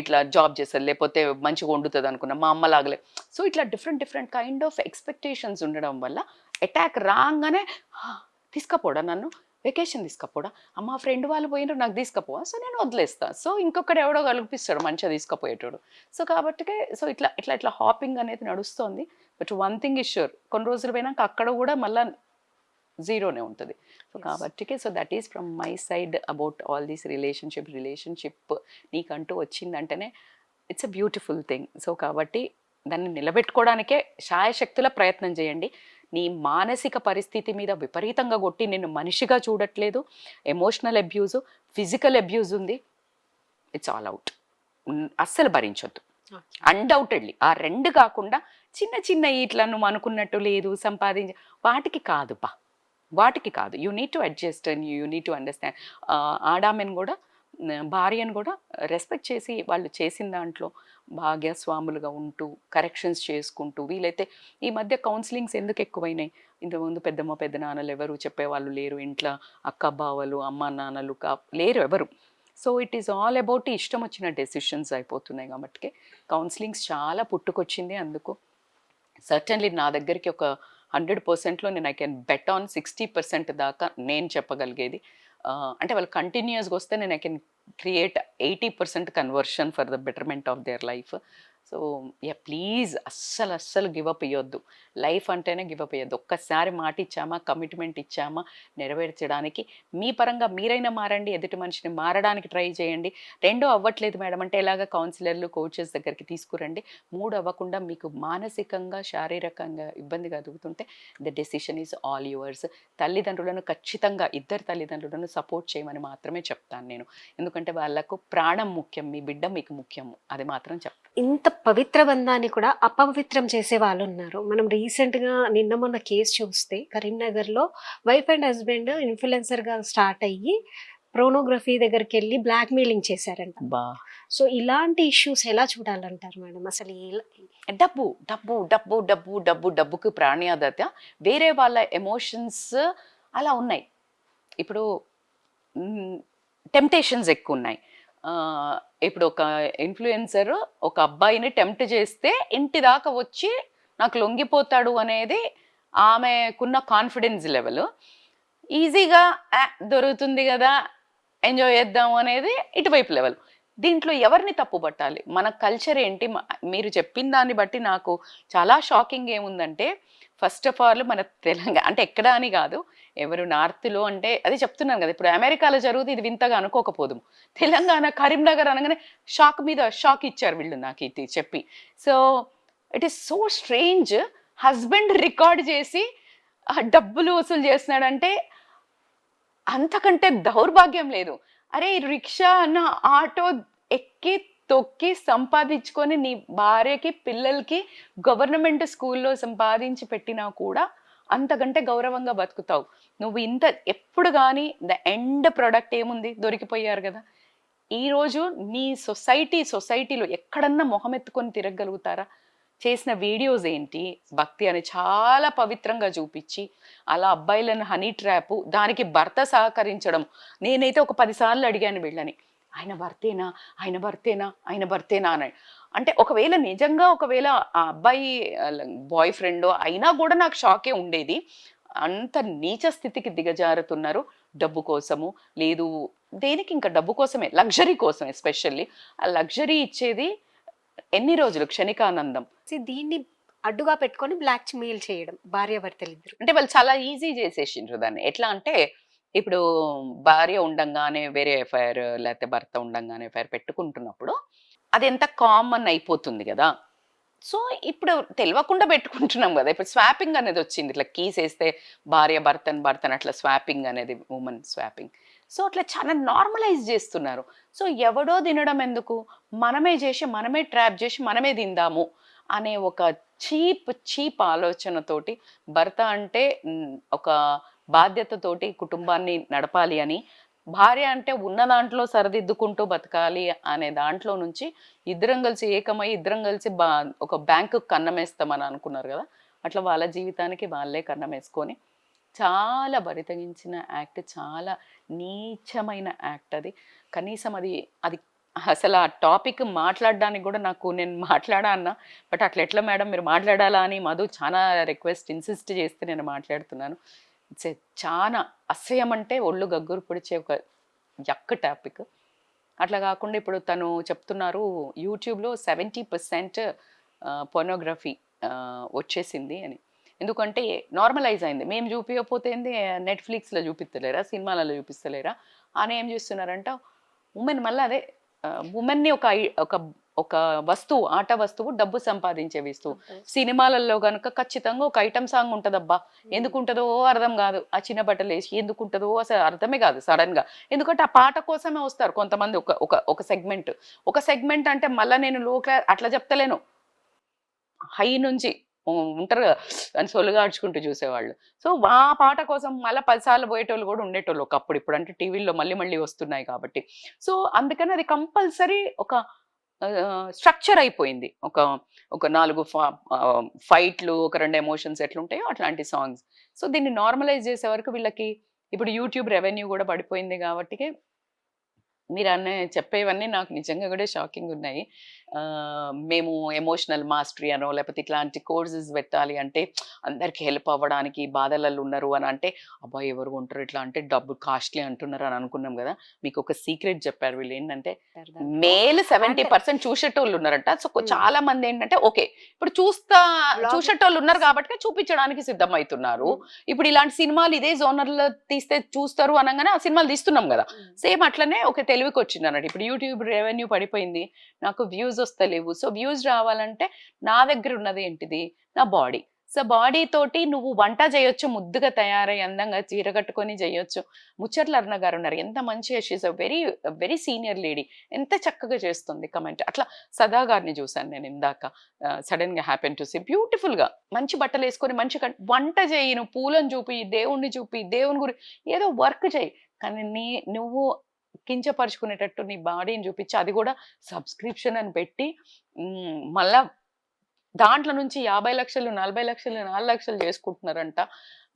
ఇట్లా జాబ్ చేస్తుంది, లేకపోతే మంచిగా వండుతుంది అనుకున్నా మా అమ్మ లాగలే. సో ఇట్లా డిఫరెంట్ కైండ్ ఆఫ్ ఎక్స్పెక్టేషన్స్ ఉండడం వల్ల అటాక్ రాగానే తీసుకపోడా, నన్ను వెకేషన్ తీసుకపోడా, అమ్మ ఫ్రెండ్ వాళ్ళు పోయినారు నాకు తీసుకపోవా, సో నేను వదిలేస్తా. సో ఇంకొకటి ఎవడో కల్పిస్తాడు మంచిగా తీసుకపోయేటోడు. సో కాబట్టి సో ఇట్లా హాపింగ్ అనేది నడుస్తుంది. But one thing is sure, కొన్ని రోజులు పోయినాక అక్కడ కూడా మళ్ళీ జీరోనే ఉంటుంది. సో కాబట్టి so that is from my side about all these relationship నీకంటూ వచ్చిందంటేనే it's a beautiful thing. So కాబట్టి దాన్ని నిలబెట్టుకోవడానికే శాయశక్తుల ప్రయత్నం చేయండి. నీ మానసిక పరిస్థితి మీద విపరీతంగా కొట్టి నిన్ను మనిషిగా చూడట్లేదు, ఎమోషనల్ అబ్యూజు, ఫిజికల్ అబ్యూజ్ ఉంది, ఇట్స్ ఆల్ అవుట్. అస్సలు భరించొద్దు అన్డౌటెడ్లీ. ఆ 2 కాకుండా చిన్న ఇట్లా నువ్వు అనుకున్నట్టు లేదు సంపాదించ వాటికి కాదుపా. వాటికి కాదు. You need to adjust and you need to understand. ఆడామెను కూడా భార్యను కూడా రెస్పెక్ట్ చేసి వాళ్ళు చేసిన దాంట్లో భాగ్యస్వాములుగా ఉంటూ కరెక్షన్స్ చేసుకుంటూ వీలైతే ఈ మధ్య కౌన్సిలింగ్స్ ఎందుకు ఎక్కువైనాయి. ఇంతకుముందు పెద్దమ్మ పెద్ద నాన్నలు ఎవరు చెప్పేవాళ్ళు లేరు, ఇంట్లో అక్క బావలు అమ్మ నాన్నలు లేరు ఎవరు. So it is all about ఇష్టం వచ్చిన డెసిషన్స్ అయిపోతున్నాయి కాబట్టి కౌన్సిలింగ్స్ చాలా పుట్టుకొచ్చింది. అందుకు సర్టన్లీ నా దగ్గరికి ఒక 100%లో నేను ఐ కెన్ బెట్ ఆన్ 60% దాకా నేను చెప్పగలిగేది. అంటే వాళ్ళు కంటిన్యూస్గా వస్తే నేను I can create 80% conversion for the betterment of their life. So please అస్సలు గివప్ ఇవ్వద్దు. లైఫ్ అంటేనే గివప్ ఇవ్వద్దు. ఒక్కసారి మాట ఇచ్చామా, కమిట్మెంట్ ఇచ్చామా నెరవేర్చడానికి మీ పరంగా మీరైనా మారండి, ఎదుటి మనిషిని మారడానికి ట్రై చేయండి. 2 అవ్వట్లేదు మేడం అంటే ఎలాగ కౌన్సిలర్లు కోచెస్ దగ్గరికి తీసుకురండి. 3 అవ్వకుండా మీకు మానసికంగా శారీరకంగా ఇబ్బంది కలుగుతుంటే the decision is all yours. తల్లిదండ్రులను ఖచ్చితంగా ఇద్దరు తల్లిదండ్రులను సపోర్ట్ చేయమని మాత్రమే చెప్తాను నేను. ఎందుకంటే వాళ్ళకు ప్రాణం ముఖ్యం, మీ బిడ్డ మీకు ముఖ్యము, అది మాత్రం చెప్తాను. ఇంత పవిత్ర బంధాన్ని కూడా అపవిత్రం చేసే వాళ్ళు ఉన్నారు. మనం రీసెంట్గా నిన్న మొన్న కేసు చూస్తే కరీంనగర్లో వైఫ్ అండ్ హస్బెండ్ ఇన్ఫ్లుయెన్సర్గా స్టార్ట్ అయ్యి ప్రోనోగ్రఫీ దగ్గరికి వెళ్ళి బ్లాక్ మెయిలింగ్ చేశారంట. సో ఇలాంటి ఇష్యూస్ ఎలా చూడాలంటారు మేడం? అసలు డబ్బు డబ్బు డబ్బు డబ్బు డబ్బు డబ్బుకు ప్రాణ్యాదత, వేరే వాళ్ళ ఎమోషన్స్ అలా ఉన్నాయి. ఇప్పుడు టెంప్టేషన్స్ ఎక్కువ ఉన్నాయి. ఇప్పుడు ఒక ఇన్ఫ్లుయెన్సర్ ఒక అబ్బాయిని టెంప్ట్ చేస్తే ఇంటి దాకా వచ్చి నాకు లొంగిపోతాడు అనేది ఆమెకున్న కాన్ఫిడెన్స్ లెవెల్. ఈజీగా దొరుకుతుంది కదా ఎంజాయ్ చేద్దాం అనేది ఇటువైపు లెవెల్. దీంట్లో ఎవరిని తప్పు పట్టాలి? మన కల్చర్ ఏంటి? మీరు చెప్పిన దాన్ని బట్టి నాకు చాలా షాకింగ్ ఏముందంటే, ఫస్ట్ ఆఫ్ ఆల్ మన తెలంగాణ అంటే ఎక్కడ అని కాదు, ఎవరు నార్త్లో అంటే అది చెప్తున్నాను కదా, ఇప్పుడు అమెరికాలో జరుగుతుంది ఇది వింతగా అనుకోకపోదు. తెలంగాణ కరీంనగర్ అనగానే షాక్ మీద షాక్ ఇచ్చారు వీళ్ళు నాకు ఇది చెప్పి. So it is so strange. Husband record చేసి డబ్బులు వసూలు చేస్తున్నాడంటే అంతకంటే దౌర్భాగ్యం లేదు. అరే రిక్షా అన్న ఆటో ఎక్కి తొక్కి సంపాదించుకొని నీ భార్యకి పిల్లలకి గవర్నమెంట్ స్కూల్లో సంపాదించి పెట్టినా కూడా అంతకంటే గౌరవంగా బతుకుతావు నువ్వు. ఇంత ఎప్పుడు కానీ ద ఎండ్ ప్రొడక్ట్ ఏముంది? దొరికిపోయారు కదా. ఈరోజు నీ సొసైటీలో ఎక్కడన్నా మొహం ఎత్తుకొని తిరగలుగుతారా? చేసిన వీడియోస్ ఏంటి? భక్తి అని చాలా పవిత్రంగా చూపించి అలా అబ్బాయిలను హనీ ట్రాప్, దానికి భర్త సహకరించడం. నేనైతే ఒక 10 సార్లు అడిగాను వీళ్ళని, ఆయన భర్తేనా అని. అంటే ఒకవేళ నిజంగా ఆ అబ్బాయి బాయ్ ఫ్రెండ్ అయినా కూడా నాకు షాకే ఉండేది. అంత నీచ స్థితికి దిగజారుతున్నారు డబ్బు కోసము. లేదు దేనికి, ఇంకా డబ్బు కోసమే, లగ్జరీ కోసం. ఎస్పెషల్లీ ఆ లగ్జరీ ఇచ్చేది ఎన్ని రోజులు? క్షణికానందం. దీన్ని అడ్డుగా పెట్టుకొని బ్లాక్ మెయిల్ చేయడం భార్యాభర్తలు ఇద్దరు. అంటే వాళ్ళు చాలా ఈజీ చేసేసిండ్రు దాన్ని. ఎట్లా అంటే ఇప్పుడు భార్య ఉండంగానే వేరే ఎఫ్ఐఆర్, లేకపోతే భర్త ఉండంగానే ఎఫ్ఐఆర్ పెట్టుకుంటున్నప్పుడు అది ఎంత కామన్ అయిపోతుంది కదా. సో ఇప్పుడు తెలియకుండా పెట్టుకుంటున్నాం కదా. ఇప్పుడు స్వాపింగ్ అనేది వచ్చింది, ఇట్లా కీస్ వేస్తే భార్య భర్తను అట్లా స్వాపింగ్ అనేది, ఉమెన్ స్వాపింగ్. సో అట్లా చాలా నార్మలైజ్ చేస్తున్నారు. సో ఎవడో తినడం ఎందుకు, మనమే చేసి మనమే ట్రాప్ చేసి మనమే తిందాము అనే ఒక చీప్ ఆలోచనతోటి, భర్త అంటే ఒక బాధ్యతతోటి కుటుంబాన్ని నడపాలి అని, భార్య అంటే ఉన్న దాంట్లో సరిదిద్దుకుంటూ బతకాలి అనే దాంట్లో నుంచి ఇద్దరం కలిసి ఏకమై ఇద్దరం కలిసి ఒక బ్యాంకు కన్నమేస్తామని అనుకున్నారు కదా. అట్లా వాళ్ళ జీవితానికి వాళ్ళే కన్నం వేసుకొని చాలా బరితగించిన యాక్ట్, చాలా నీచమైన యాక్ట్ అది. కనీసం అది అసలు ఆ టాపిక్ మాట్లాడడానికి కూడా నేను మాట్లాడా అన్నా, బట్ అట్లా ఎట్లా మేడం మీరు మాట్లాడాలా అని మధు చాలా ఇన్సిస్ట్ చేస్తే నేను మాట్లాడుతున్నాను. ఇట్స్ చాలా అసహ్యం, అంటే ఒళ్ళు గగ్గురు పొడిచే ఒక యక్క టాపిక్. అట్లా కాకుండా ఇప్పుడు తను చెప్తున్నారు యూట్యూబ్లో 70% పోర్నోగ్రఫీ వచ్చేసింది అని. ఎందుకంటే నార్మలైజ్ అయింది. మేము చూపించకపోతే ఏంది, నెట్ఫ్లిక్స్లో చూపిస్తలేరా, సినిమాలలో చూపిస్తలేరా అని ఏం చేస్తున్నారంట ఉమెన్. మళ్ళీ అదే ఉమెన్ని ఒక వస్తువు, ఆట వస్తువు, డబ్బు సంపాదించే వస్తువు. సినిమాలలో కనుక ఖచ్చితంగా ఒక ఐటమ్ సాంగ్ ఉంటుందబ్బా. ఎందుకు ఉంటుందో అర్థం కాదు. ఆ చిన్న బట్టలు వేసి ఎందుకు ఉంటుందో అసలు అర్థమే కాదు సడన్ గా. ఎందుకంటే ఆ పాట కోసమే వస్తారు కొంతమంది. ఒక సెగ్మెంట్ అంటే మళ్ళీ నేను లో క్లాస్ అట్లా చెప్తలేను, హై నుంచి ఉంటారు కదా అని సొల్లుగాడ్చుకుంటూ చూసేవాళ్ళు. సో ఆ పాట కోసం మళ్ళీ 10 సార్లు పోయేటోళ్ళు కూడా ఉండేటోళ్ళు ఒకప్పుడు. ఇప్పుడు అంటే టీవీల్లో మళ్ళీ మళ్ళీ వస్తున్నాయి కాబట్టి. సో అందుకని అది కంపల్సరీ ఒక స్ట్రక్చర్ అయిపోయింది. ఒక ఒక 4 ఫైట్‌లు, ఒక 2 ఎమోషన్స్ ఎట్లుంటాయో అట్లాంటి సాంగ్స్. సో దీన్ని నార్మలైజ్ చేసే వరకు వీళ్ళకి ఇప్పుడు యూట్యూబ్ రెవెన్యూ కూడా పడిపోయింది కాబట్టికే మీరనే చెప్పేవన్నీ నాకు నిజంగా కూడా షాకింగున్నాయి. మేము ఎమోషనల్ మాస్టరీ అనో, లేపోతే ఇట్లాంటి కోర్సెస్ పెట్టాలి అంటే, అందరికి హెల్ప్ అవ్వడానికి బాధలలో ఉన్నారు అని అంటే, అబ్బా! ఎవరు కొంటారు ఇట్లా అంటే డబ్బు కాస్ట్‌లీ అంటున్నారు అని అనుకున్నాం గదా! మీకొక సీక్రెట్ చెప్పారు వీళ్ళేంటంటే, దాంట్లో మేల్ అంటే 70% చూసేటోళ్ళు ఉన్నారంట. సో, హ్మ్. చాలా మంది ఏంటంటే, ఓకే. ఇప్పుడు బ్లాగ్ చూసేటోళ్ళు ఉన్నారు కాబట్టి చూపించడానికి సిద్ధమైతున్నారు. హ్మ్. ఇప్పుడు ఇలాంటి సినిమాలు ఇదే జోనర్‌లో తీస్తే చూస్తారు అనంగానే ఆ సినిమాలు తీస్తున్నాం గదా! హ్మ్. సేమ్ అట్లనే ఒక తెలివికొచ్చిందన్నట్టు. ఇప్పుడు యూట్యూబ్ రెవెన్యూ పడిపోయింది. నాకు వ్యూస్ వస్తలేవు. సో, వ్యూస్ రావాలంటే నా దగ్గర ఉన్నది ఏంటిది? నా బాడీ. సో, బాడీ తోటి నువ్వు వంట చేయొచ్చు. ముద్దుగా తయారై అందంగా చీర కట్టుకొని చేయొచ్చు. ముచ్చట్ల అరుణ గారున్నారు. ఎంత మంచిగా she is very senior lady. ఎంత చక్కగా చేస్తుంది కమెంట్. అట్లా సదా గారిని చూసాను నేను ఇందాక. సడెన్‌గా హ్యాపెన్ టు సీ బ్యూటిఫుల్‌గా మంచి బట్టలేసుకొని మంచి వంట చెయ్యి. నువ్వు పూలను చూపి, దేవుడిని చూపి, దేవుని ఏదో వర్క్ చెయ్యి. కానీ నువ్వు కించపరుచుకునేటట్టు నీ బాడీని చూపించి అది కూడా సబ్స్క్రిప్షన్ అని పెట్టి మళ్ళా దాంట్లో నుంచి 50,00,000, 40,00,000, 4,00,000 చేసుకుంటున్నారంట.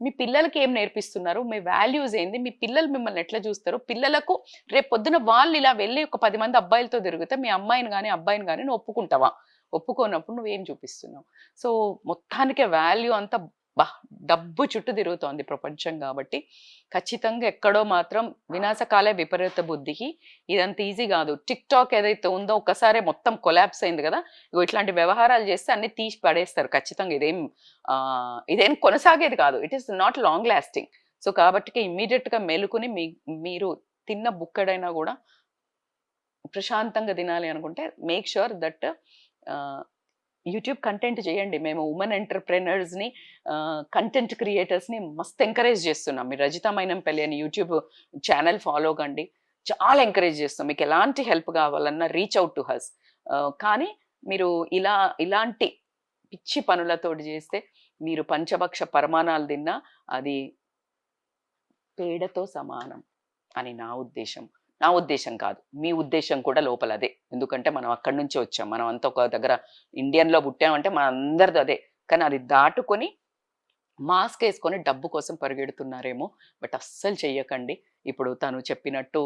మీ పిల్లలకి ఏం నేర్పిస్తున్నారు? మీ వాల్యూస్ ఏంది? మీ పిల్లలు మిమ్మల్ని ఎట్లా చూస్తారు? పిల్లలకు రేపొద్దున వాళ్ళు ఇలా వెళ్ళి ఒక 10 మంది అబ్బాయిలతో తిరిగితే మీ అమ్మాయిని గాని, అబ్బాయిని గాని నువ్వు ఒప్పుకుంటావా? ఒప్పుకోనప్పుడు నువ్వేం చూపిస్తున్నావు? సో, మొత్తానికే వాల్యూ అంతా డబ్బు చుట్టూ తిరుగుతోంది ప్రపంచం కాబట్టి ఖచ్చితంగా ఎక్కడో మాత్రం వినాశకాలే విపరీత బుద్ధికి ఇదంత ఈజీ కాదు. టిక్ టాక్ ఏదైతే ఉందో ఒక్కసారే మొత్తం కొలాప్స్ అయింది కదా! ఇట్లాంటి వ్యవహారాలు చేస్తే అన్ని తీసి పడేస్తారు ఖచ్చితంగా. ఇదేం కొనసాగేది కాదు. It is not long lasting. So కాబట్టి ఇమ్మీడియట్‌గా మేలుకొని మీరు తిన్న బుక్కడైనా కూడా ప్రశాంతంగా తినాలి అనుకుంటే make sure that YouTube content చేయండి. మేము ఉమెన్ ఎంటర్‌ప్రెన్యూర్స్‌ని కంటెంట్ క్రియేటర్స్‌ని మస్తు ఎంకరేజ్ చేస్తున్నాం. మీరు రజిత మైనంపల్లి అని యూట్యూబ్ ఛానల్ ఫాలో కండి. చాలా ఎంకరేజ్ చేస్తాం. మీకు ఎలాంటి హెల్ప్ కావాలన్నా రీచ్ ఔట్ టు హస్. కానీ మీరు ఇలాంటి పిచ్చి పనులతోటి చేస్తే మీరు పంచభక్ష పరమాణాలు తిన్నా అది పేడతో సమానం అని నా ఉద్దేశం. నా ఉద్దేశం కాదు. మీ ఉద్దేశం కూడా లోపల అదే. ఎందుకంటే మనం అక్కడి నుంచే వచ్చాం. మనం అంతా ఒక దగ్గర ఇండియన్‌లో పుట్టామంటే మనందరిది అదే. కానీ అది దాటుకొని మాస్క్ ఏసుకొని డబ్బు కోసం పరిగెడుతున్నారేమో. బట్ అస్సలు చెయ్యకండి. ఇప్పుడు తను చెప్పినట్టు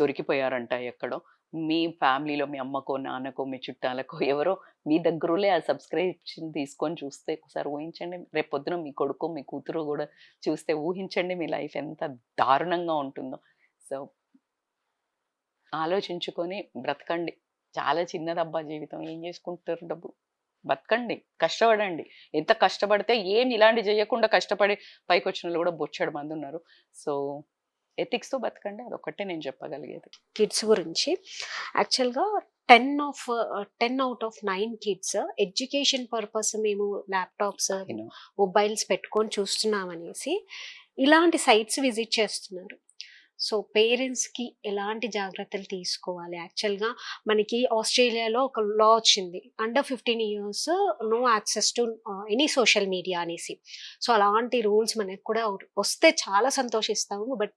దొరికిపోయారంట ఎక్కడో. మీ ఫ్యామిలీలో మీ అమ్మకో, నాన్నకో, మీ చుట్టాలకో ఎవరో మీ దగ్గరోళ్ళే ఆ సబ్స్క్రిప్షన్ తీసుకొని చూస్తే ఒకసారి ఊహించండి. రేపొద్దున మీ కొడుకో, మీ కూతురో గూడా చూస్తే ఊహించండి మీ లైఫ్ ఎంత దారుణంగా ఉంటుందో. సో ఆలోచించుకొని బ్రతకండి. చాలా చిన్నదబ్బా జీవితం. ఏం చేసుకుంటారు డబ్బు? బతకండి. కష్టపడండి. ఎంత కష్టపడితే ఏం ఇలాంటివి చేయకుండా కష్టపడి పైకొచ్చినోళ్ళు కూడా బొచ్చెడు మందున్నారు. సో, ఎథిక్స్‌తో బతకండి. అదొక్కటే నేను చెప్పగలిగేది. కిడ్స్ గురించి యాక్చువల్‌గా 10 out of 9 kids education purpose మేము ల్యాప్‌టాప్స్, యూ నో. మొబైల్స్ పెట్టుకొని చూస్తున్నామనేసి ఇలాంటి సైట్స్ విజిట్ చేస్తున్నారు. సో, పేరెంట్స్‌కి ఎలాంటి జాగ్రత్తలు తీసుకోవాలి? యాక్చువల్‌గా మనకి ఆస్ట్రేలియాలో ఒక లా వచ్చింది. Under 15 years no access to any social media అనేసి. సో, అలాంటి రూల్స్ మనకు కూడా వస్తే చాలా సంతోషిస్తాము. బట్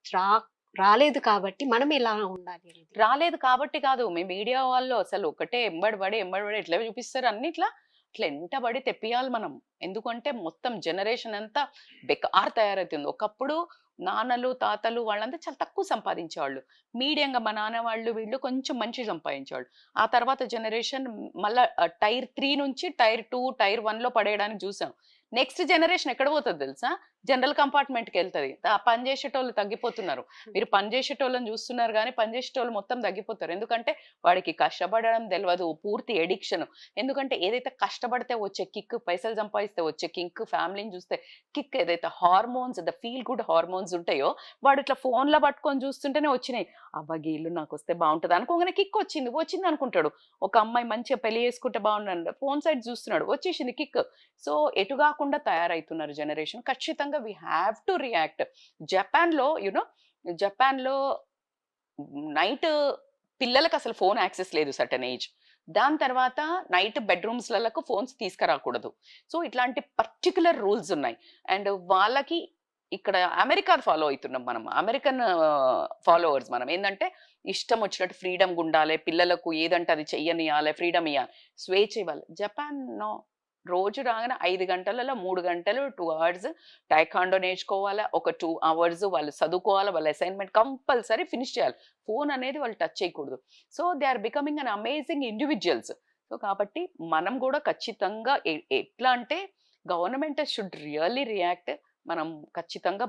రాలేదు కాబట్టి మనం ఎలా ఉండాలి అనేది. రాలేదు కాబట్టి కాదు. మీ మీడియా వాళ్ళు అసలు ఒకటే ఎంబడి పడి ఎట్లా చూపిస్తారు అన్నిట్లా అట్లా ఎంటబడి తెప్పియాలి మనం. ఎందుకంటే మొత్తం జనరేషన్ అంతా బెకార్ తయారైతుంది. ఒకప్పుడు నాన్నలు, తాతలు వాళ్ళంతా చాలా తక్కువ సంపాదించేవాళ్ళు. మీడియంగా మా నాన్న వాళ్ళు వీళ్ళు కొంచెం మంచిగా సంపాదించేవాళ్ళు. ఆ తర్వాత జనరేషన్ మళ్ళా టైర్ 3 నుంచి టైర్ 2, టైర్ 1లో పడేయడానికి చూసాం. నెక్స్ట్ జనరేషన్ ఎక్కడ పోతది తెలుసా? జనరల్ కంపార్ట్మెంట్‌కెళ్తది. పని చేసేటోళ్ళు తగ్గిపోతున్నారు. మీరు పని చేసేటోళ్ళని చూస్తున్నారు గానీ, పని చేసేటోళ్ళు మొత్తం తగ్గిపోతారు. ఎందుకంటే వాడికి కష్టపడడం తెలవదు. పూర్తి ఎడిక్షన్. ఎందుకంటే ఏదైతే కష్టపడితే వచ్చే కిక్, పైసలు సంపాదిస్తే వచ్చే కిక్, ఫ్యామిలీని చూస్తే కిక్ ఏదైతే హార్మోన్స్ ఫీల్ గుడ్ హార్మోన్స్ ఉంటాయో, వాడు ఇట్లా ఫోన్‌లో పట్టుకొని చూస్తుంటేనే వచ్చినాయి. అబ్బా! గీ ఇల్లు నాకొస్తే బావుంటది అనుకోగానే కిక్ వచ్చింది. వచ్చింది అనుకుంటాడు. ఒక అమ్మాయి మంచిగా పెళ్లి చేసుకుంటే బావుండు ఫోన్ సైడ్ చూస్తున్నాడు. వచ్చేసింది కిక్. సో, ఎటు గాకుండా తయారైతున్నారు జనరేషన్. ఖచ్చితంగా వి హావ్ టు రియాక్ట్. జపాన్‌లో జపాన్‌లో నైట్ పిల్లలకసలు ఫోన్ యాక్సెస్ లేదు సర్టెన్ ఏజ్. దాని తర్వాత నైట్ బెడ్రూమ్స్లకు ఫోన్స్ తీసుకురాకూడదు. సో ఇట్లాంటి పర్టికులర్ రూల్స్ ఉన్నాయి. అండ్ వాళ్ళకి ఇక్కడ అమెరికా ఫాలో అవుతున్నాం మనం. అమెరికన్ ఫాలోవర్స్ మనం. ఏంటంటే ఇష్టం వచ్చినట్టు ఫ్రీడమ్‌గా ఉండాలి. పిల్లలకు ఏదంటే అది చెయ్యనియాలి, ఫ్రీడమ్ ఇయ్యాలి, స్వేచ్ఛ ఇవ్వాలి. జపాన్ నో. రోజు రాగానే 5 గంటలలో 3 గంటలు 2 అవర్స్ టైకాండో నేర్చుకోవాలా. ఒక 2 అవర్స్ వాళ్ళు చదువుకోవాలా. వాళ్ళ అసైన్‌మెంట్ కంపల్సరీ ఫినిష్ చేయాలి. ఫోన్ అనేది వాళ్ళు టచ్ చేయకూడదు. So they are becoming an amazing individuals. So కాబట్టి మనం కూడా ఖచ్చితంగా ఎట్లా అంటే గవర్నమెంట్ షుడ్ రియల్లీ రియాక్ట్. మనం ఖచ్చితంగా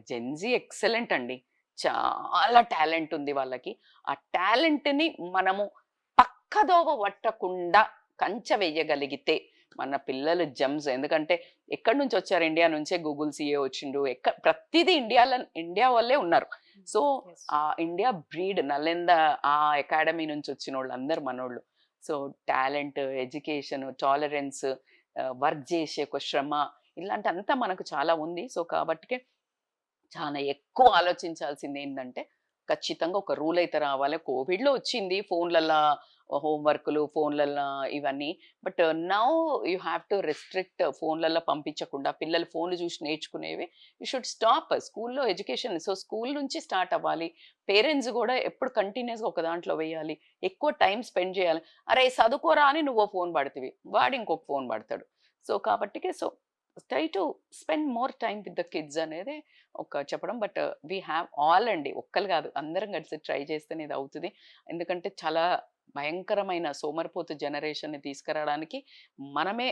జెన్‌జీ ఎక్సలెంట్ అండి. చాలా టాలెంట్ ఉంది వాళ్ళకి. ఆ టాలెంట్‌ని మనము పక్కదోవ పట్టకుండా కంచె వేయగలిగితే మన పిల్లలు జెమ్స్. ఎందుకంటే ఎక్కడి నుంచి వచ్చారు? ఇండియా నుంచే గూగుల్ సీఏ వచ్చిండు. ప్రతిదీ ఇండియా వల్లే ఉన్నారు. So Yes. ఆ ఇండియా బ్రీడ్ నల్లెంద ఆ అకాడమీ నుంచి వచ్చిన వాళ్ళు అందరు మనోళ్ళు. So talent, education, tolerance, work చేసే ఒక శ్రమ, ఇలాంటి అంతా మనకు చాలా ఉంది. సో కాబట్టి చాలా ఎక్కువ ఆలోచించాల్సింది ఏంటంటే ఖచ్చితంగా ఒక రూల్ అయితే రావాలి. కోవిడ్‌లో వచ్చింది ఫోన్‌లల్లా హోంవర్క్‌లు, ఫోన్‌లల్లా ఇవన్నీ. But now you have to restrict. ఫోన్‌లల్లా పంపించకుండా పిల్లలు ఫోన్‌లు చూసి నేర్చుకునేవి యూ షుడ్ స్టాప్. స్కూల్‌లో ఎడ్యుకేషన్ సో స్కూల్ నుంచి స్టార్ట్ అవ్వాలి. పేరెంట్స్ కూడా ఎప్పుడు కంటిన్యూస్‌గా ఒక దాంట్లో వేయాలి. ఎక్కువ టైం స్పెండ్ చేయాలి. అరే చదువుకోరా అని నువ్వో ఫోన్ పడతివి, వాడు ఇంకొక ఫోన్ పడతాడు. సో కాబట్టికే so try to spend more time with the kids అనేది ఒక చెప్పడం. బట్ వీ హ్యావ్ ఆల్ అండి, ఒక్కరు కాదు, అందరం కలిసి ట్రై చేస్తేనే ఇది అవుతుంది. ఎందుకంటే చాలా భయంకరమైన సోమరిపోతు జనరేషన్ని తీసుకురావడానికి మనమే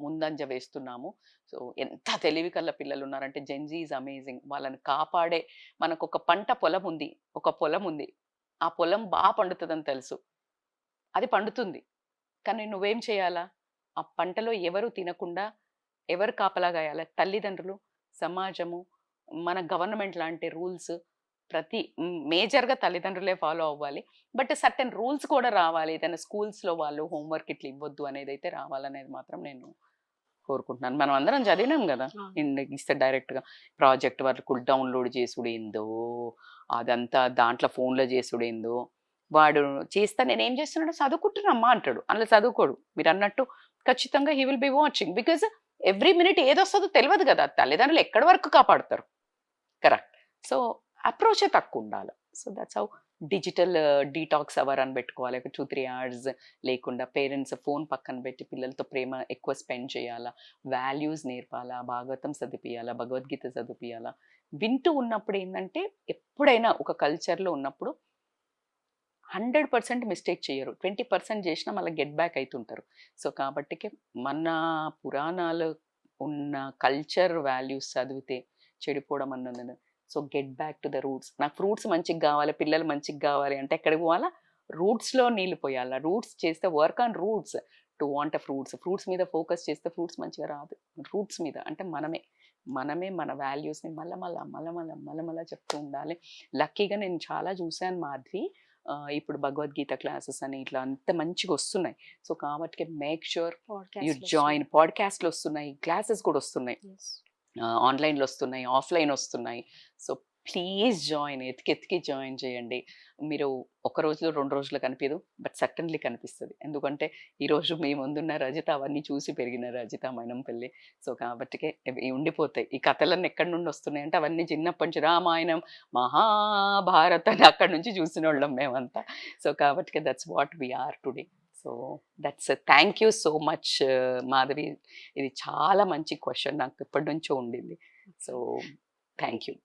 ముందంజ వేస్తున్నాము. సో ఎంత తెలివి కల్ల పిల్లలు ఉన్నారంటే జెన్‌జీ ఈజ్ అమేజింగ్. వాళ్ళని కాపాడే మనకు ఒక పొలం ఉంది. ఒక పొలం ఉంది. ఆ పొలం పండుతుందని తెలుసు. అది పండుతుంది. కానీ నువ్వేం చేయాలా? ఆ పంటలో ఎవరు తినకుండా ఎవరు కాపలా గాయాలి? తల్లిదండ్రులు, సమాజము, మన గవర్నమెంట్ లాంటి రూల్స్ ప్రతి మేజర్‌గా తల్లిదండ్రులే ఫాలో అవ్వాలి. బట్ సర్టెన్ రూల్స్ కూడా రావాలి. ఏదైనా స్కూల్స్‌లో వాళ్ళు హోంవర్క్ ఇట్లా ఇవ్వొద్దు అనేదైతే రావాలనేది మాత్రం నేను కోరుకుంటున్నాను. మనం అందరం చదివినాం గదా! ఇస్తే డైరెక్ట్‌గా ప్రాజెక్ట్ వర్కులు డౌన్‌లోడ్ చేసుడేందో, అదంతా దాంట్లో ఫోన్‌లో చేసుడేందో, వాడు చేస్తా నేనేం చేస్తున్నాడో చదువుకుంటున్నామ్మా అంటాడు. అందులో చదువుకోడు. మీరన్నట్టు ఖచ్చితంగా he will be watching. Because every minute ఏదొస్తదో తెలవదు గదా! తల్లిదండ్రులు ఎక్కడి వరకు కాపాడతారు. కరెక్ట్. సో అప్రోచే తక్కువుండాల. So that's how digital detox hour అని పెట్టుకోవాలి. ఒక 2, 3 అవర్స్ లేకుండా పేరెంట్స్ ఫోన్ పక్కన పెట్టి పిల్లలతో ప్రేమ ఎక్కువ స్పెండ్ చేయాలా. వాల్యూస్ నేర్పాలా. భాగవతం చదివిపియాలా. భగవద్గీత చదివిపియాలా. వింటూ ఉన్నప్పుడు ఏందంటే ఎప్పుడైనా ఒక కల్చర్‌లో ఉన్నప్పుడు 100% మిస్టేక్ చేయరు. 20% చేసినా మళ్ళీ గెట్ బ్యాక్ అయితుంటారు. సో కాబట్టికే మన పురాణాలు ఉన్న కల్చర్ వాల్యూస్ చదివితే చెడిపోవడం అన్నది. So get back to the roots. నాకు ఫ్రూట్స్ మంచిగా కావాలి, పిల్లలు మంచిగా కావాలి అంటే ఎక్కడికి పోవాలా? రూట్స్‌లో నీళ్ళు పోయాలా. రూట్స్ చేస్తే work on roots to want a fruits. Fruits మీద ఫోకస్ చేస్తే ఫ్రూట్స్ మంచిగా రాదు. రూట్స్ మీద అంటే మనమే మన వాల్యూస్‌ని మళ్ళా చెప్తూ ఉండాలి. లక్కీగా నేను చాలా చూసాను మాధవి. ఇప్పుడు భగవద్గీత క్లాసెస్ అని ఇట్లా అంత మంచిగా వస్తున్నాయి. సో కాబట్టి మేక్ ష్యూర్ యూ జాయిన్. పాడ్‌కాస్ట్‌లు వస్తున్నాయి, క్లాసెస్ కూడా వస్తున్నాయి. ఆన్‌లైన్‌లో వస్తున్నాయి, ఆఫ్‌లైన్ వస్తున్నాయి. So please join. ఎతికి జాయిన్ చేయండి. మీరు ఒక రోజులో 2 రోజుల్లో కనిపించదు. బట్ సర్టన్‌లీ కనిపిస్తది. ఎందుకంటే ఈరోజు మీ ముందున్న రజిత అవన్నీ చూసి పెరిగిన రజిత మైనంపల్లి. సో కాబట్టికే ఇవి ఉండిపోతాయి. ఈ కథలన్నీ ఎక్కడి నుండి వస్తున్నాయంటే అవన్నీ చిన్నప్పటి నుంచి రామాయణం, మహాభారతాన్ని అక్కడి నుంచి చూసినోళ్ళం మేమంతా. సో కాబట్టికే that's what we are today. So that's thank you so much Madhavi. ఇది చాలా మంచి క్వెషన్ నాకు ఎప్పటి నుంచో ఉండింది. So thank you.